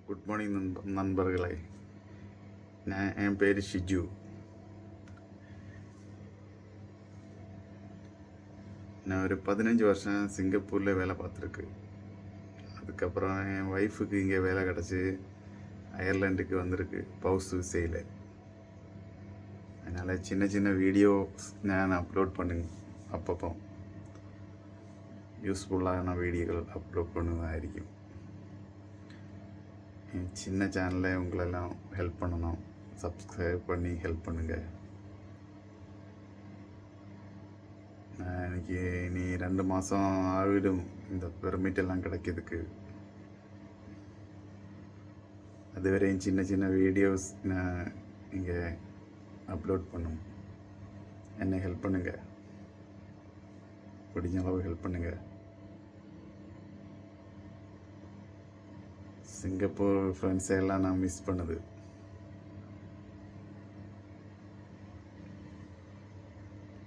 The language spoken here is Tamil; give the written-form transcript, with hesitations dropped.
குட் மார்னிங் நண்பர்களே. என் பேர் ஷிஜு. நான் ஒரு 15 வருஷம் சிங்கப்பூரில் வேலை பார்த்துருக்கு. அதுக்கப்புறம் என் ஒய்ஃபுக்கு இங்கே வேலை கிடச்சி அயர்லாண்டுக்கு வந்திருக்கு பவுஸ் விசையில். அதனால் சின்ன சின்ன வீடியோஸ் நான் அப்லோட் பண்ணுங்க. அப்பப்போ யூஸ்ஃபுல்லான வீடியோக்கள் அப்லோட் பண்ணுவதாയിരിക്കും. என் சின்ன சேனலில் உங்களெல்லாம் ஹெல்ப் பண்ணணும். சப்ஸ்கிரைப் பண்ணி ஹெல்ப் பண்ணுங்கள். எனக்கு இனி 2 மாதம் ஆகிடும் இந்த பெர்மிட் எல்லாம் கிடைக்கிறதுக்கு. அதுவரையும் சின்ன சின்ன வீடியோஸ் நான் இங்கே அப்லோட் பண்ணும். என்னை ஹெல்ப் பண்ணுங்கள், முடிஞ்ச அளவு ஹெல்ப் பண்ணுங்கள். சிங்கப்பூர் ஃப்ரெண்ட்ஸை எல்லாம் நான் மிஸ் பண்ணுது.